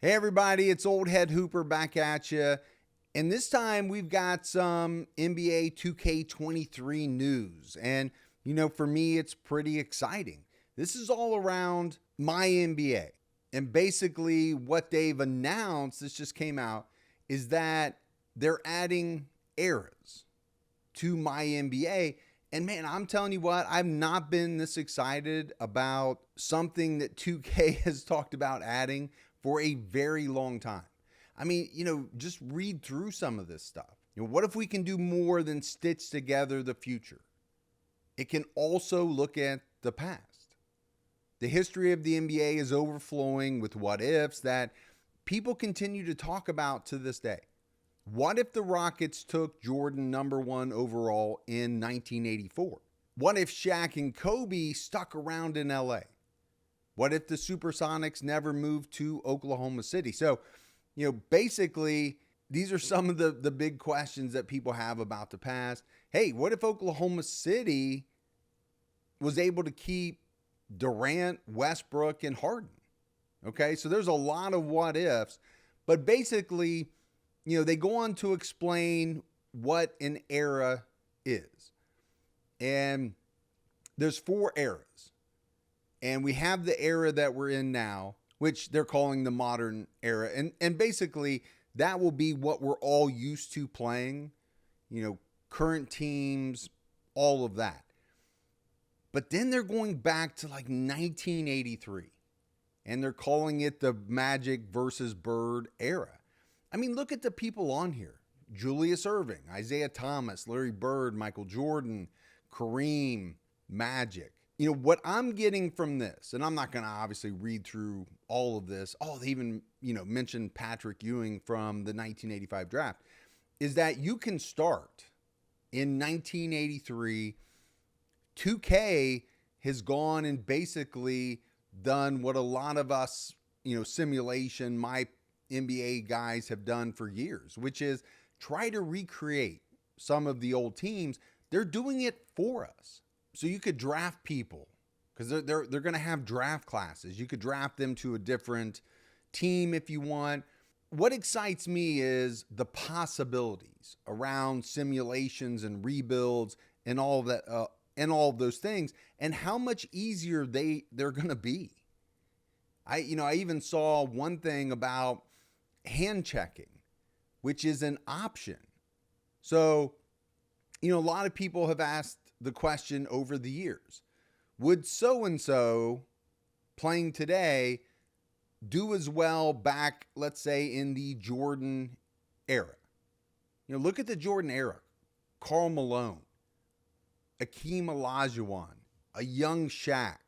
Hey everybody, it's Old Head Hooper back at you. And this time we've got some NBA 2K23 news. And, for me, it's pretty exciting. This is all around MyNBA. And basically what they've announced, this just came out, is that they're adding eras to MyNBA. And man, I'm telling you what, I've not been this excited about something that 2K has talked about adding for a very long time. I mean, just read through some of this stuff. What if we can do more than stitch together the future? It can also look at the past. The history of the NBA is overflowing with what ifs that people continue to talk about to this day. What if the Rockets took Jordan #1 overall in 1984? What if Shaq and Kobe stuck around in LA? What if the Supersonics never moved to Oklahoma City? So, basically, these are some of the big questions that people have about the past. Hey, what if Oklahoma City was able to keep Durant, Westbrook, and Harden? Okay, so there's a lot of what ifs, but basically, they go on to explain what an era is. And there's 4 eras. And we have the era that we're in now, which they're calling the modern era. And basically, that will be what we're all used to playing, current teams, all of that. But then they're going back to like 1983, and they're calling it the Magic versus Bird era. I mean, look at the people on here. Julius Erving, Isaiah Thomas, Larry Bird, Michael Jordan, Kareem, Magic. What I'm getting from this, and I'm not going to obviously read through all of this. Oh, they even, mentioned Patrick Ewing from the 1985 draft, is that you can start in 1983. 2K has gone and basically done what a lot of us, simulation, my NBA guys have done for years, which is try to recreate some of the old teams. They're doing it for us. So you could draft people because they're going to have draft classes. You could draft them to a different team if you want. What excites me is the possibilities around simulations and rebuilds and all of that, and all of those things, and how much easier they're going to be. I even saw one thing about hand checking, which is an option. So, a lot of people have asked the question over the years, would so-and-so playing today do as well back, let's say, in the Jordan era? Look at the Jordan era. Karl Malone, Akeem Olajuwon, a young Shaq,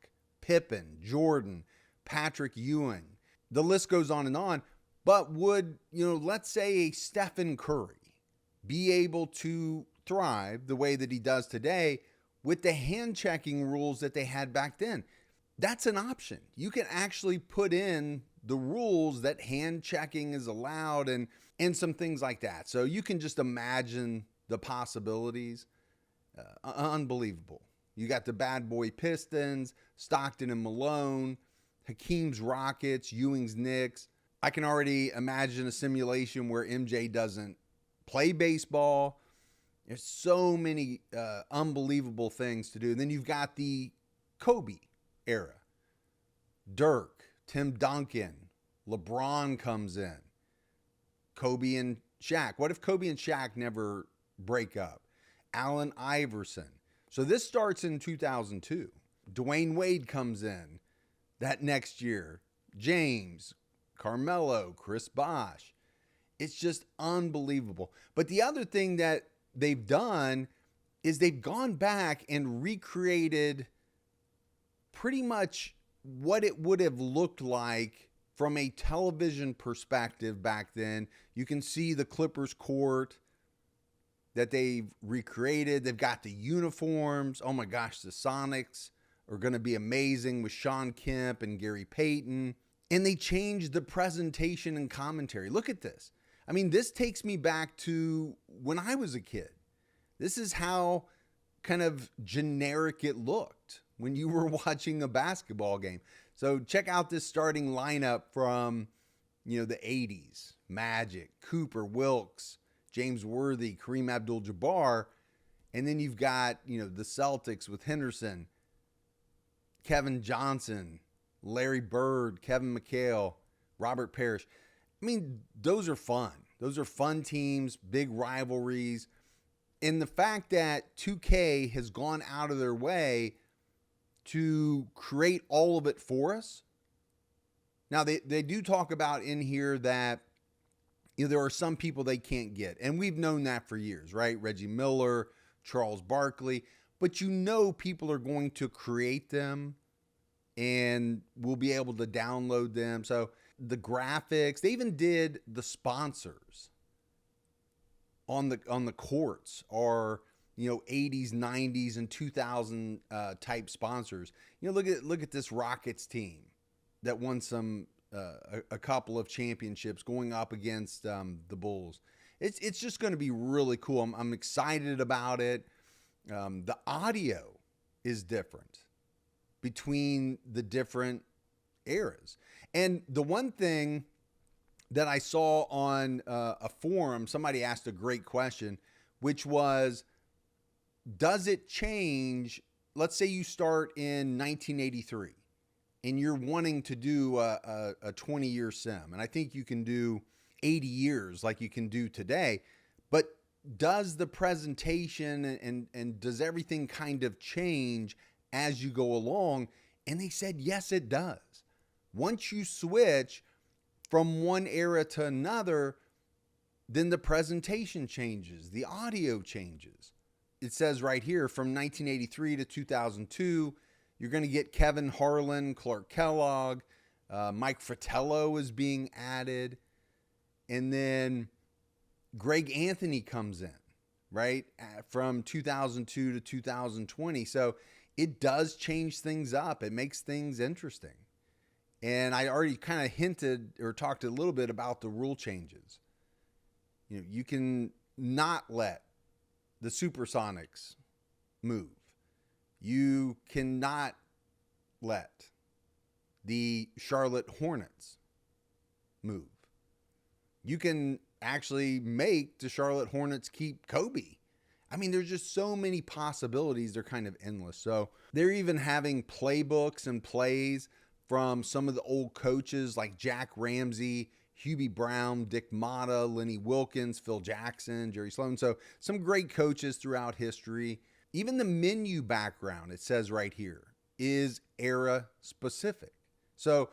Pippen, Jordan, Patrick Ewing. The list goes on and on. But would, let's say a Stephen Curry be able to thrive the way that he does today with the hand checking rules that they had back then? That's an option. You can actually put in the rules that hand checking is allowed and some things like that. So you can just imagine the possibilities. Unbelievable. You got the bad boy Pistons, Stockton and Malone, Hakeem's Rockets, Ewing's Knicks. I can already imagine a simulation where MJ doesn't play baseball. There's so many unbelievable things to do. And then you've got the Kobe era. Dirk, Tim Duncan, LeBron comes in. Kobe and Shaq. What if Kobe and Shaq never break up? Allen Iverson. So this starts in 2002. Dwayne Wade comes in that next year. James, Carmelo, Chris Bosh. It's just unbelievable. But the other thing that they've done is they've gone back and recreated pretty much what it would have looked like from a television perspective back then. You can see the Clippers court that they've recreated. They've got the uniforms. Oh my gosh, the Sonics are going to be amazing with Sean Kemp and Gary Payton. And they changed the presentation and commentary. Look at this. I mean, this takes me back to when I was a kid. This is how kind of generic it looked when you were watching a basketball game. So check out this starting lineup from the 80s, Magic, Cooper, Wilkes, James Worthy, Kareem Abdul-Jabbar. And then you've got, the Celtics with Henderson, Kevin Johnson, Larry Bird, Kevin McHale, Robert Parrish. I mean, those are fun. Those are fun teams, big rivalries. And the fact that 2K has gone out of their way to create all of it for us. Now, they do talk about in here that there are some people they can't get. And we've known that for years, right? Reggie Miller, Charles Barkley. But people are going to create them and we'll be able to download them. So the graphics, they even did the sponsors on the courts are 80s, 90s, and 2000 type sponsors. Look at this Rockets team that won a couple of championships going up against the Bulls. It's just going to be really cool. I'm excited about it. The audio is different between the different eras. And the one thing that I saw on a forum, somebody asked a great question, which was, does it change? Let's say you start in 1983 and you're wanting to do a 20-year sim. And I think you can do 80 years like you can do today. But does the presentation and does everything kind of change as you go along? And they said, yes, it does. Once you switch from one era to another, then the presentation changes, the audio changes. It says right here, from 1983 to 2002, you're going to get Kevin Harlan, Clark Kellogg, Mike Fratello is being added, and then Greg Anthony comes in, right, from 2002 to 2020. So it does change things up. It makes things interesting. And I already kind of hinted or talked a little bit about the rule changes. You can not let the Supersonics move. You cannot let the Charlotte Hornets move. You can actually make the Charlotte Hornets keep Kobe. I mean, there's just so many possibilities. They're kind of endless. So they're even having playbooks and plays from some of the old coaches like Jack Ramsey, Hubie Brown, Dick Motta, Lenny Wilkins, Phil Jackson, Jerry Sloan. So some great coaches throughout history. Even the menu background, it says right here, is era specific. So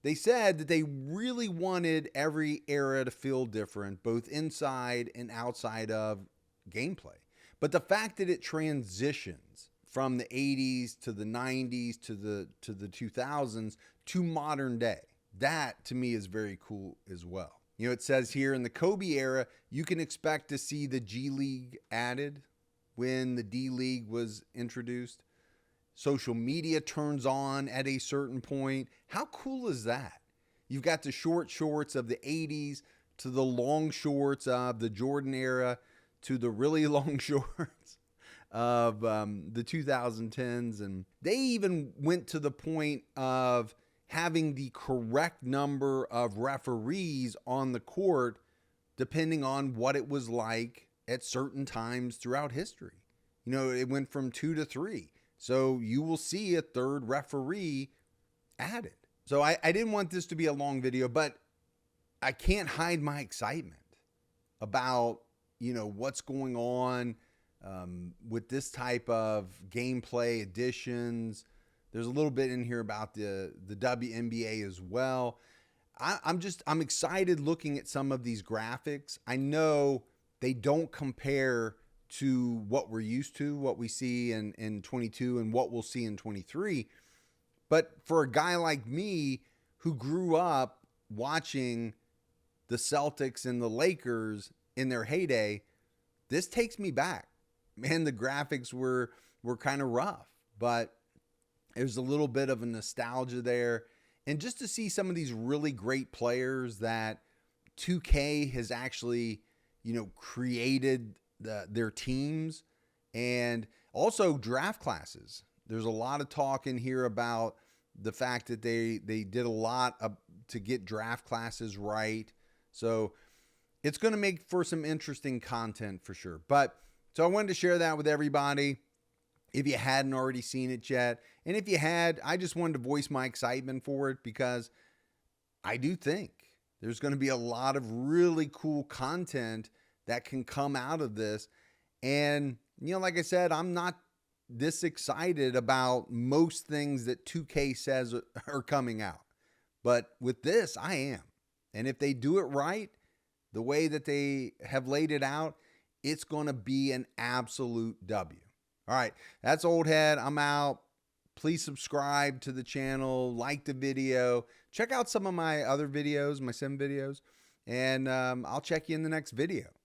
they said that they really wanted every era to feel different, both inside and outside of gameplay. But the fact that it transitions from the 80s to the 90s to the 2000s to modern day, that to me is very cool as well. It says here in the Kobe era, you can expect to see the G League added when the D League was introduced. Social media turns on at a certain point. How cool is that? You've got the short shorts of the 80s to the long shorts of the Jordan era to the really long shorts of the 2010s. And they even went to the point of having the correct number of referees on the court depending on what it was like at certain times throughout history. It went from 2 to 3. So you will see a third referee added. So I didn't want this to be a long video, but I can't hide my excitement about, what's going on with this type of gameplay additions. There's a little bit in here about the WNBA as well. I'm excited looking at some of these graphics. I know they don't compare to what we're used to, what we see in 22 and what we'll see in 23. But for a guy like me who grew up watching the Celtics and the Lakers in their heyday, this takes me back. Man, the graphics were kind of rough, but there's a little bit of a nostalgia there. And just to see some of these really great players that 2K has actually, created their teams, and also draft classes. There's a lot of talk in here about the fact that they did a lot to get draft classes right. So it's going to make for some interesting content for sure. But so I wanted to share that with everybody if you hadn't already seen it yet. And if you had, I just wanted to voice my excitement for it because I do think there's going to be a lot of really cool content that can come out of this. And, like I said, I'm not this excited about most things that 2K says are coming out. But with this, I am. And if they do it right, the way that they have laid it out, it's going to be an absolute W. All right, that's Old Head. I'm out. Please subscribe to the channel, like the video. Check out some of my other videos, my sim videos, and I'll check you in the next video.